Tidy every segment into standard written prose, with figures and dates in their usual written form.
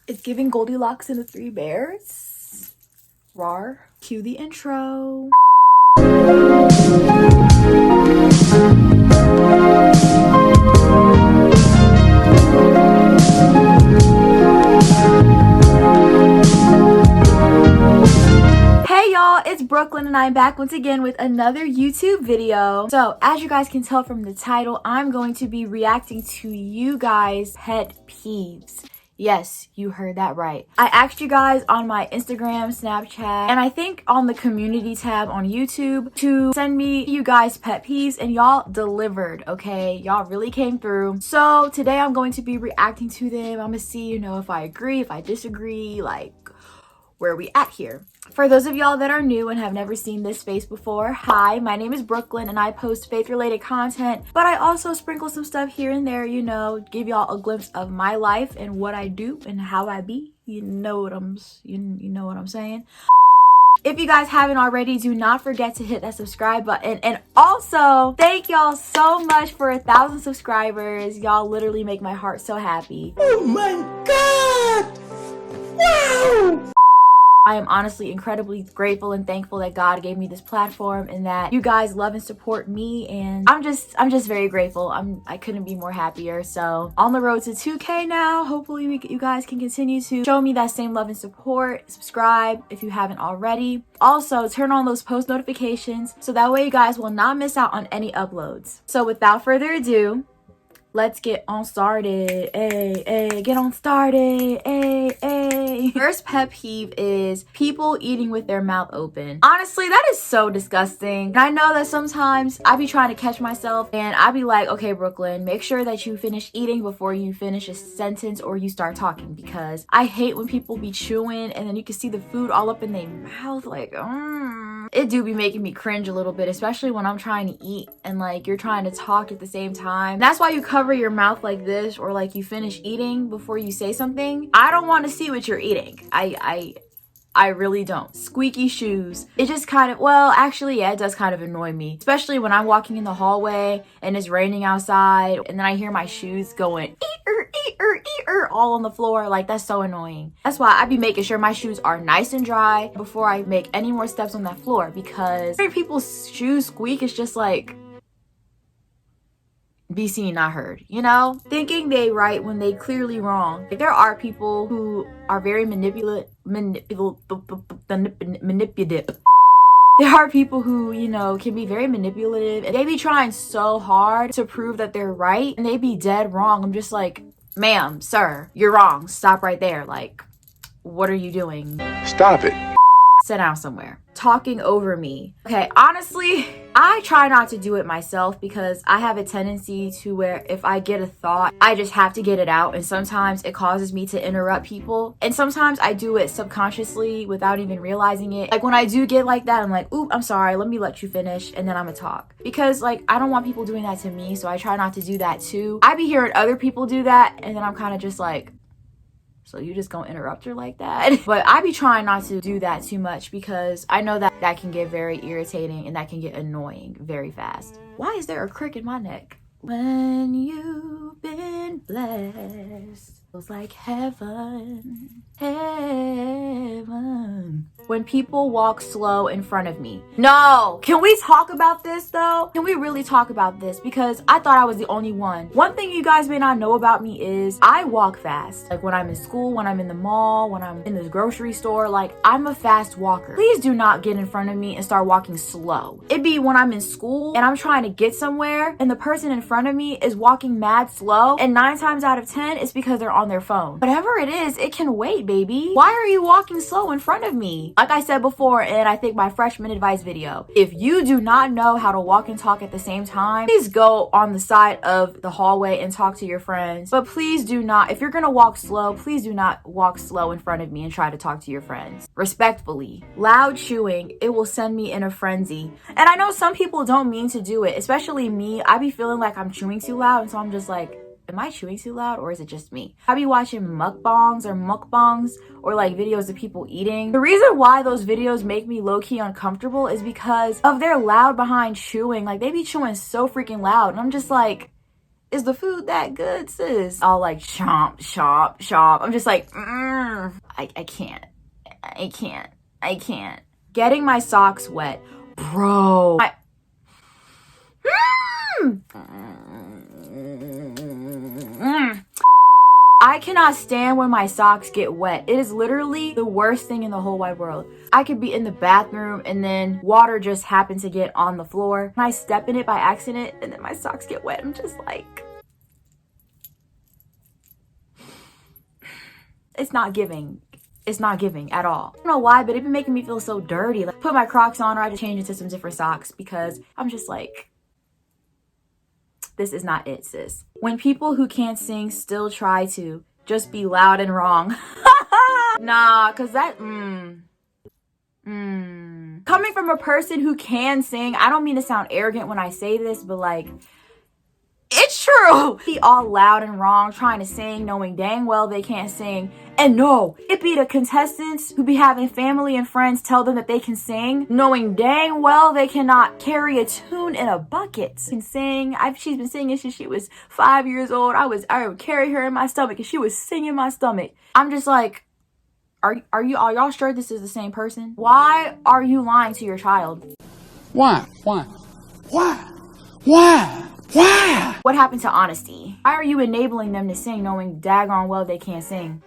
It's giving Goldilocks and the Three Bears. Rawr. Cue the intro. Hey y'all, it's Brooklyn and I'm back once again with another YouTube video. So as you guys can tell from the title, I'm going to be reacting to you guys' pet peeves. Yes, you heard that right. I asked you guys on my Instagram, Snapchat, and I think on the community tab on YouTube to send me you guys' pet peeves, and y'all delivered, okay? Y'all really came through. So today I'm going to be reacting to them. I'm gonna see, if I agree, if I disagree, like where we at here. For those of y'all that are new and have never seen this face before, hi, my name is Brooklyn and I post faith-related content, but I also sprinkle some stuff here and there, give y'all a glimpse of my life and what I do and how I be. You know what I'm saying? If you guys haven't already, do not forget to hit that subscribe button. And also, thank y'all so much for 1,000 subscribers. Y'all literally make my heart so happy. Oh my God! Wow! I am honestly incredibly grateful and thankful that God gave me this platform and that you guys love and support me, and I'm just very grateful. I couldn't be more happier. So on the road to 2K now. Hopefully you guys can continue to show me that same love and support. Subscribe if you haven't already. Also, turn on those post notifications so that way you guys will not miss out on any uploads. So without further ado, let's get on started. Get on started. First pet peeve is people eating with their mouth open. Honestly, that is so disgusting. And I know that sometimes I be trying to catch myself and I be like, okay, Brooklyn, make sure that you finish eating before you finish a sentence or you start talking, because I hate when people be chewing and then you can see the food all up in their mouth, like, It do be making me cringe a little bit, especially when I'm trying to eat and like you're trying to talk at the same time. That's why you cover your mouth like this, or like you finish eating before you say something. I don't want to see what you're eating. I really don't. Squeaky shoes. It just kind of, well, actually, yeah, it does kind of annoy me, especially when I'm walking in the hallway and it's raining outside and then I hear my shoes going all on the floor. Like, that's so annoying. That's why I be making sure my shoes are nice and dry before I make any more steps on that floor, because hearing people's shoes squeak is just like, be seen, not heard, thinking they right when they clearly wrong. Like, there are people who are very manipulative. There are people who, can be very manipulative, and they be trying so hard to prove that they're right and they be dead wrong. I'm just like, ma'am, sir, you're wrong. Stop right there. Like, what are you doing? Stop it. Sit down somewhere. Talking over me. Okay, honestly, I try not to do it myself because I have a tendency to where if I get a thought, I just have to get it out, and sometimes it causes me to interrupt people, and sometimes I do it subconsciously without even realizing it. Like, when I do get like that, I'm like, oop, I'm sorry, let me let you finish, and then I'm gonna talk, because like I don't want people doing that to me, so I try not to do that too. I be hearing other people do that, and then I'm kind of just like, so you just gonna interrupt her like that? But I be trying not to do that too much because I know that that can get very irritating and that can get annoying very fast. Why is there a crick in my neck? When you've been blessed, feels like heaven, heaven. When people walk slow in front of me. No! Can we talk about this though? Can we really talk about this? Because I thought I was the only one. One thing you guys may not know about me is I walk fast. Like, when I'm in school, when I'm in the mall, when I'm in the grocery store, like, I'm a fast walker. Please do not get in front of me and start walking slow. It'd be when I'm in school and I'm trying to get somewhere and the person in front of me is walking mad slow, and 9 times out of 10 it's because they're on their phone. Whatever it is, it can wait, baby. Why are you walking slow in front of me? Like I said before in I think my freshman advice video, if you do not know how to walk and talk at the same time, please go on the side of the hallway and talk to your friends. But please do not, if you're gonna walk slow, please do not walk slow in front of me and try to talk to your friends. Respectfully. Loud chewing, it will send me in a frenzy. And I know some people don't mean to do it, especially me. I be feeling like I'm chewing too loud, and so I'm just like, am I chewing too loud or is it just me? I be watching mukbangs or like videos of people eating. The reason why those videos make me low-key uncomfortable is because of their loud behind chewing. Like, they be chewing so freaking loud, and I'm just like, is the food that good, sis? I'll like chomp. I'm just like, I can't. I can't. Getting my socks wet. Bro. I cannot stand when my socks get wet. It is literally the worst thing in the whole wide world. I could be in the bathroom and then water just happens to get on the floor and I step in it by accident and then my socks get wet. I'm just like, it's not giving. It's not giving at all. I don't know why, but it's been making me feel so dirty. Like, put my Crocs on or I just change into some different socks because I'm just like, this is not it, sis. When people who can't sing still try to just be loud and wrong. Nah, cause that, Coming from a person who can sing, I don't mean to sound arrogant when I say this, but like, it's true. Be all loud and wrong, trying to sing, knowing dang well they can't sing. And no, it be the contestants who be having family and friends tell them that they can sing, knowing dang well they cannot carry a tune in a bucket. Can sing. She's been singing since she was 5 years old. I would carry her in my stomach and she was singing my stomach. I'm just like, are y'all sure this is the same person? Why are you lying to your child? Why? What happened to honesty? Why are you enabling them to sing knowing daggone well they can't sing?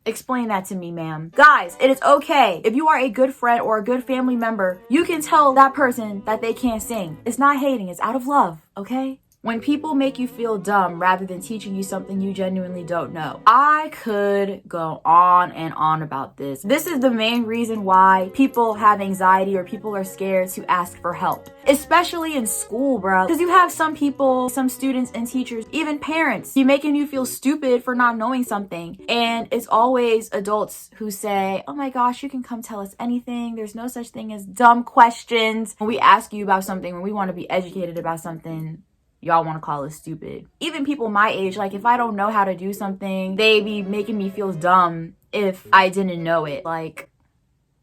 Explain that to me, ma'am. Guys, it is okay. If you are a good friend or a good family member, you can tell that person that they can't sing. It's not hating, it's out of love, okay? When people make you feel dumb rather than teaching you something you genuinely don't know. I could go on and on about this. This is the main reason why people have anxiety or people are scared to ask for help. Especially in school, bro. Because you have some people, some students and teachers, even parents, making you feel stupid for not knowing something. And it's always adults who say, oh my gosh, you can come tell us anything. There's no such thing as dumb questions. When we ask you about something, when we want to be educated about something, y'all want to call us stupid. Even people my age, like if I don't know how to do something, they be making me feel dumb if I didn't know it. Like,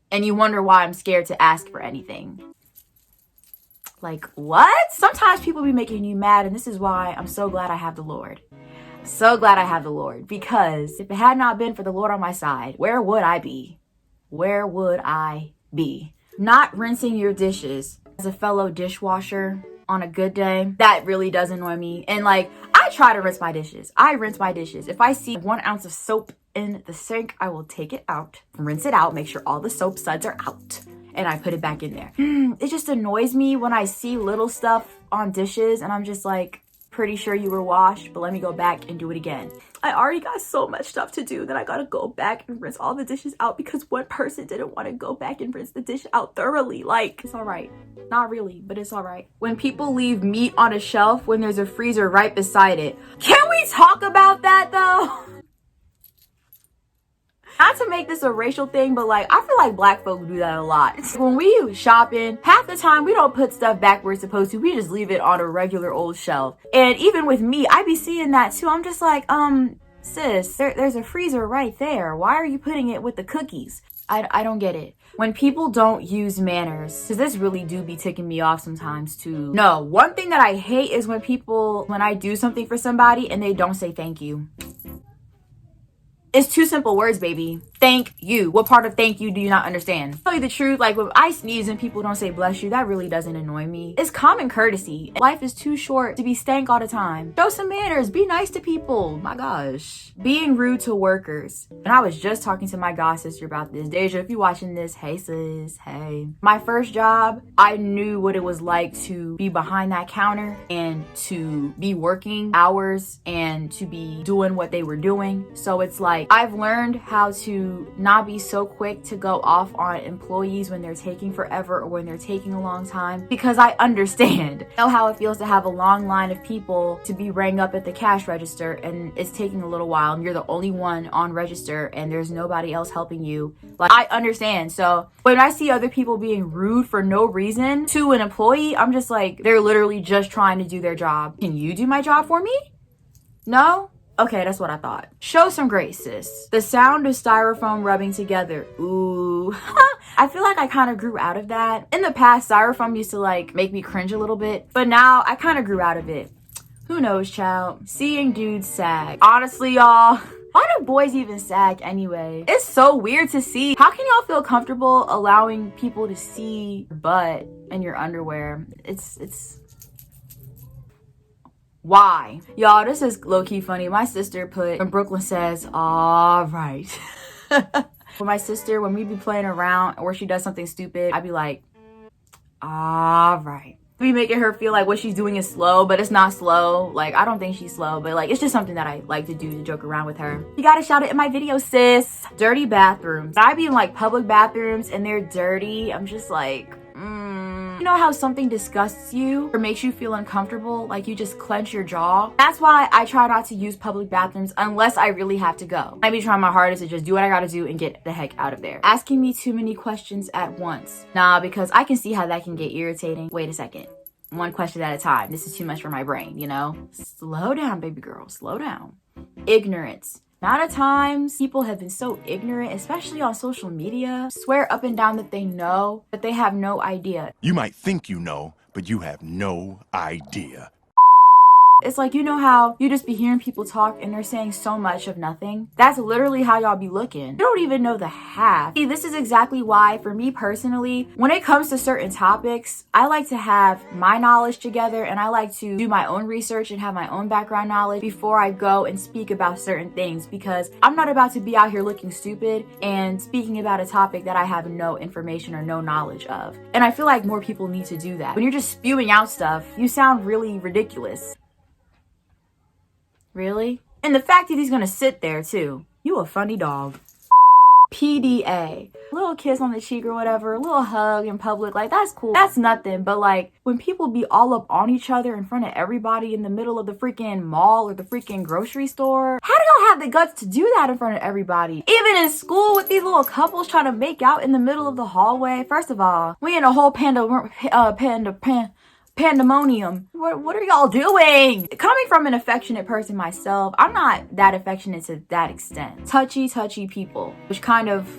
and you wonder why I'm scared to ask for anything. Like, what? Sometimes people be making you mad, and this is why I'm so glad I have the Lord. I'm so glad I have the Lord, because if it had not been for the Lord on my side, where would I be? Where would I be? Not rinsing your dishes. As a fellow dishwasher, on a good day, that really does annoy me. And like, I try to rinse my dishes. I rinse my dishes. If I see 1 ounce of soap in the sink, I will take it out, rinse it out, make sure all the soap suds are out, and I put it back in there. It just annoys me when I see little stuff on dishes and I'm just like, pretty sure you were washed, but let me go back and do it again. I already got so much stuff to do that I gotta go back and rinse all the dishes out because one person didn't want to go back and rinse the dish out thoroughly. Like, it's all right. Not really, but it's all right. When people leave meat on a shelf when there's a freezer right beside it. Can we talk about that though? Not to make this a racial thing, but like, I feel like black folk do that a lot. When we shopping, half the time we don't put stuff back where it's supposed to. We just leave it on a regular old shelf. And even with me, I be seeing that too. I'm just like, sis, there's a freezer right there. Why are you putting it with the cookies? I don't get it. When people don't use manners, because this really do be ticking me off sometimes too. No, one thing that I hate is when I do something for somebody and they don't say thank you. It's 2 simple words, baby. Thank you. What part of thank you do you not understand? Tell you the truth, like when I sneeze and people don't say bless you, that really doesn't annoy me. It's common courtesy. Life is too short to be stank all the time. Show some manners. Be nice to people. My gosh. Being rude to workers. And I was just talking to my god sister about this. Deja, if you're watching this, hey sis, hey. My first job, I knew what it was like to be behind that counter and to be working hours and to be doing what they were doing. So it's like, I've learned how to not be so quick to go off on employees when they're taking forever or when they're taking a long time, because I understand. I know how it feels to have a long line of people to be rang up at the cash register and it's taking a little while and you're the only one on register and there's nobody else helping you. Like, I understand. So when I see other people being rude for no reason to an employee, I'm just like, they're literally just trying to do their job. Can you do my job for me? No? Okay, that's what I thought. Show some grace, sis. The sound of styrofoam rubbing together. Ooh. I feel like I kind of grew out of that. In the past, styrofoam used to like make me cringe a little bit, but now I kind of grew out of it. Who knows, child? Seeing dudes sag. Honestly, y'all, Why do boys even sag anyway? It's so weird to see. How can y'all feel comfortable allowing people to see your butt and your underwear? It's why? Y'all, this is low-key funny. My sister put, when Brooklyn says, all right. When my sister, when we be playing around or she does something stupid, I'd be like, all right. Be making her feel like what she's doing is slow, but it's not slow. Like, I don't think she's slow, but like, it's just something that I like to do to joke around with her. You gotta shout it in my video, sis. Dirty bathrooms. I be in like public bathrooms and they're dirty. I'm just like, You know how something disgusts you or makes you feel uncomfortable, like you just clench your jaw? That's why I try not to use public bathrooms unless I really have to go. I be trying my hardest to just do what I gotta do and get the heck out of there. Asking me too many questions at once. Nah, because I can see how that can get irritating. Wait a second. One question at a time. This is too much for my brain, you know? Slow down, baby girl. Slow down. Ignorance. Amount of times people have been so ignorant, especially on social media, swear up and down that they know, but they have no idea. You might think you know, but you have no idea. It's like, you know how you just be hearing people talk and they're saying so much of nothing? That's literally how y'all be looking. You don't even know the half. See, this is exactly why, for me personally, when it comes to certain topics, I like to have my knowledge together and I like to do my own research and have my own background knowledge before I go and speak about certain things, because I'm not about to be out here looking stupid and speaking about a topic that I have no information or no knowledge of. And I feel like more people need to do that. When you're just spewing out stuff, you sound really ridiculous. Really? And the fact that he's gonna sit there too. You a funny dog. PDA. A little kiss on the cheek or whatever, a little hug in public, like that's cool. That's nothing. But like when people be all up on each other in front of everybody in the middle of the freaking mall or the freaking grocery store, how do y'all have the guts to do that in front of everybody? Even in school with these little couples trying to make out in the middle of the hallway. First of all, we in a whole pandemonium. What are y'all doing? Coming from an affectionate person myself, I'm not that affectionate to that extent. Touchy people, which is kind of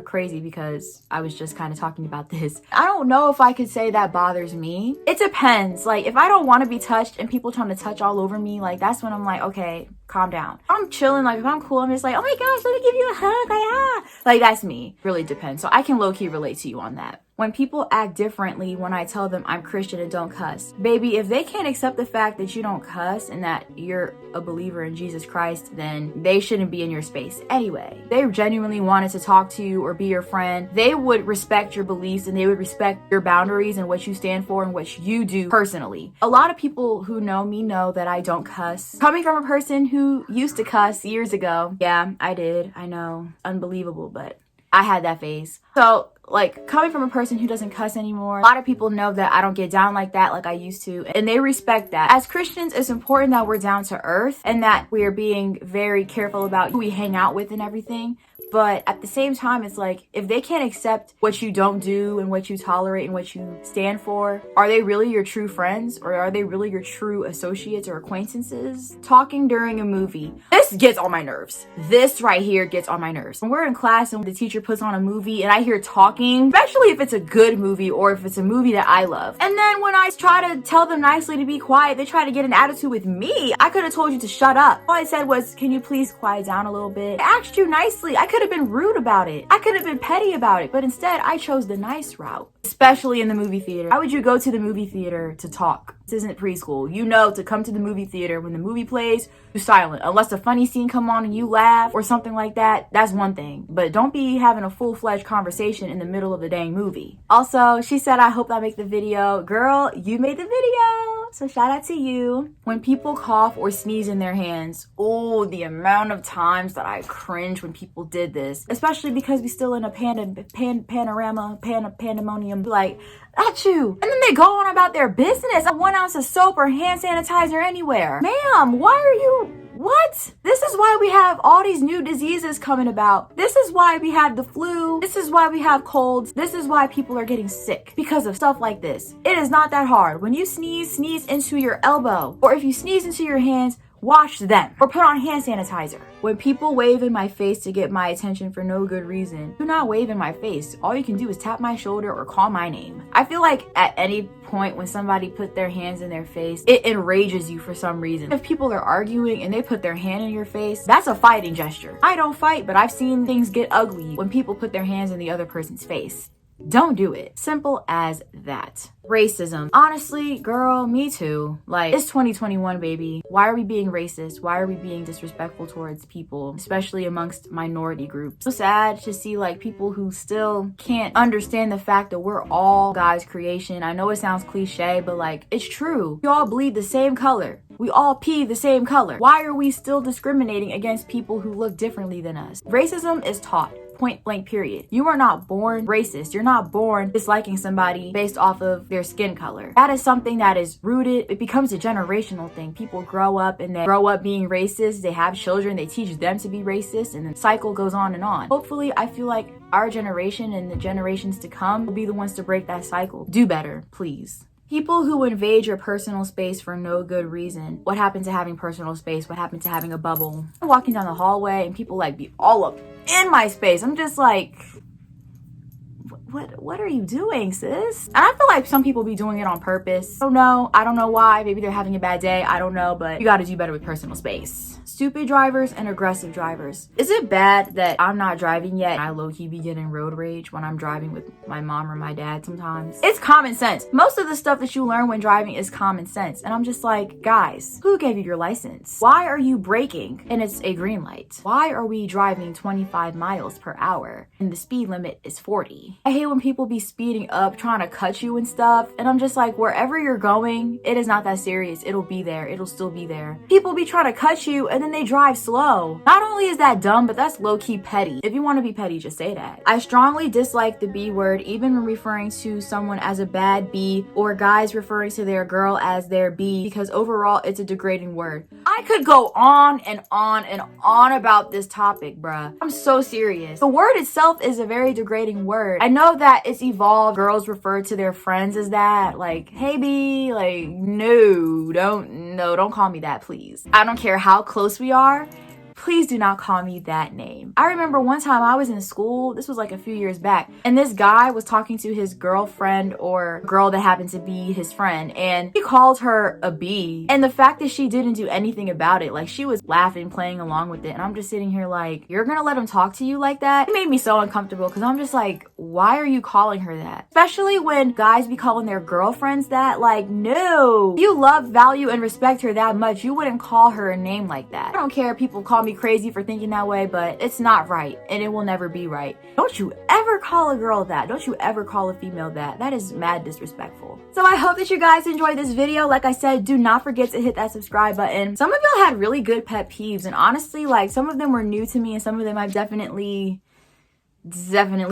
crazy because I was just kind of talking about this. I don't know if I could say that bothers me. It depends. Like if I don't want to be touched and people trying to touch all over me, like that's when I'm like, okay, calm down. I'm chilling, like if I'm cool, I'm just like, oh my gosh, let me give you a hug, like ah. Like that's me. Really depends. So I can low-key relate to you on that. When people act differently when I tell them I'm Christian and don't cuss. Baby, if they can't accept the fact that you don't cuss and that you're a believer in Jesus Christ, then they shouldn't be in your space anyway. They genuinely wanted to talk to you or be your friend. They would respect your beliefs and they would respect your boundaries and what you stand for and what you do personally. A lot of people who know me know that I don't cuss. Coming from a person who used to cuss years ago. Yeah, I did. I know. Unbelievable, but I had that phase. So like coming from a person who doesn't cuss anymore, a lot of people know that I don't get down like that like I used to, and they respect that. As Christians, it's important that we're down to earth and that we're being very careful about who we hang out with and everything. But at the same time, it's like, if they can't accept what you don't do and what you tolerate and what you stand for, are they really your true friends or are they really your true associates or acquaintances? Talking during a movie. This gets on my nerves. This right here gets on my nerves. When we're in class and the teacher puts on a movie and I hear talking, especially if it's a good movie or if it's a movie that I love. And then when I try to tell them nicely to be quiet, they try to get an attitude with me. I could have told you to shut up. All I said was, can you please quiet down a little bit? I asked you nicely. I could have been rude about it. I could have been petty about it, but instead I chose the nice route. Especially in the movie theater. Why would you go to the movie theater to talk? This isn't preschool. You know to come to the movie theater when the movie plays, you're silent. Unless a funny scene come on and you laugh or something like that, that's one thing. But don't be having a full-fledged conversation in the middle of the dang movie. Also, she said, I hope I make the video. Girl, you made the video. So shout out to you. When people cough or sneeze in their hands, oh, the amount of times that I cringe when people did this, especially because we still in a pandemonium, like, at you. And then they go on about their business. 1 ounce of soap or hand sanitizer anywhere. Ma'am, why are you... What? This is why we have all these new diseases coming about. This is why we have the flu. This is why we have colds. This is why people are getting sick because of stuff like this. It is not that hard. When you sneeze into your elbow, or if you sneeze into your hands, wash them or put on hand sanitizer. When people wave in my face to get my attention for no good reason, do not wave in my face. All you can do is tap my shoulder or call my name. I feel like at any point when somebody put their hands in their face, it enrages you for some reason. If people are arguing and they put their hand in your face, that's a fighting gesture. I don't fight, but I've seen things get ugly when people put their hands in the other person's face. Don't do it. Simple as that. Racism. Honestly, girl, me too. Like, it's 2021, baby. Why are we being racist? Why are we being disrespectful towards people, especially amongst minority groups? So sad to see like people who still can't understand the fact that we're all God's creation. I know it sounds cliche, but like, it's true. We all bleed the same color. We all pee the same color. Why are we still discriminating against people who look differently than us? Racism is taught. Point blank, period. You are not born racist. You're not born disliking somebody based off of their skin color. That is something that is rooted. It becomes a generational thing. People grow up and they grow up being racist. They have children. They teach them to be racist, and the cycle goes on and on. Hopefully, I feel like our generation and the generations to come will be the ones to break that cycle. Do better, please. People who invade your personal space for no good reason. What happened to having personal space? What happened to having a bubble? I'm walking down the hallway and people like be all up in my space. I'm just like, what are you doing, sis? And I feel like some people be doing it on purpose. I don't know why. Maybe they're having a bad day. I don't know, but you gotta do better with personal space. Stupid drivers and aggressive drivers. Is it bad that I'm not driving yet and I low-key be getting road rage when I'm driving with my mom or my dad sometimes? It's common sense. Most of the stuff that you learn when driving is common sense. And I'm just like, guys, who gave you your license? Why are you braking and it's a green light? Why are we driving 25 miles per hour and the speed limit is 40? I hate when people be speeding up trying to cut you and stuff, and I'm just like, wherever you're going, it is not that serious. It'll be there. It'll still be there. People be trying to cut you and then they drive slow. Not only is that dumb, but that's low-key petty. If you want to be petty, just say that. I strongly dislike the B word, even when referring to someone as a bad B or guys referring to their girl as their B, because overall it's a degrading word. I could go on and on and on about this topic, bruh. I'm so serious. The word itself is a very degrading word. I know that it's evolved. Girls refer to their friends as that. Like, hey B, like, no, don't call me that, please. I don't care how close we are. Please do not call me that name. I remember one time I was in school, this was like a few years back, and this guy was talking to his girlfriend or girl that happened to be his friend, and he called her a B. And the fact that she didn't do anything about it, like she was laughing, playing along with it, and I'm just sitting here like, you're gonna let him talk to you like that? It made me so uncomfortable because I'm just like, why are you calling her that? Especially when guys be calling their girlfriends that. Like, no. If you love, value, and respect her that much, you wouldn't call her a name like that. I don't care if people call me crazy for thinking that way, but it's not right and it will never be right. Don't you ever call a girl that. Don't you ever call a female that. That is mad disrespectful. So I hope that you guys enjoyed this video. Like I said, do not forget to hit that subscribe button. Some of y'all had really good pet peeves, and honestly, like, some of them were new to me and some of them I definitely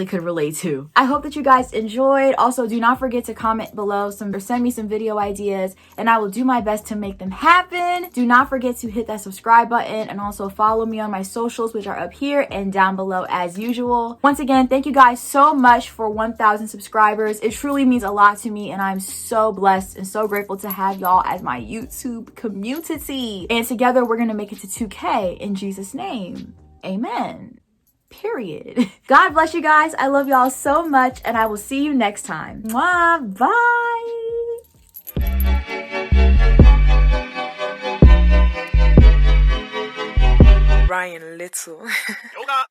could relate to. I hope that you guys enjoyed. Also, do not forget to comment below or send me some video ideas and I will do my best to make them happen. Do not forget to hit that subscribe button and also follow me on my socials, which are up here and down below as usual. Once again, thank you guys so much for 1,000 subscribers. It truly means a lot to me and I'm so blessed and so grateful to have y'all as my YouTube community. And together we're gonna make it to 2K in Jesus' name. Amen. Period. God bless you guys. I love y'all so much and I will see you next time. Mwah, bye. Ryan Little. Yoga.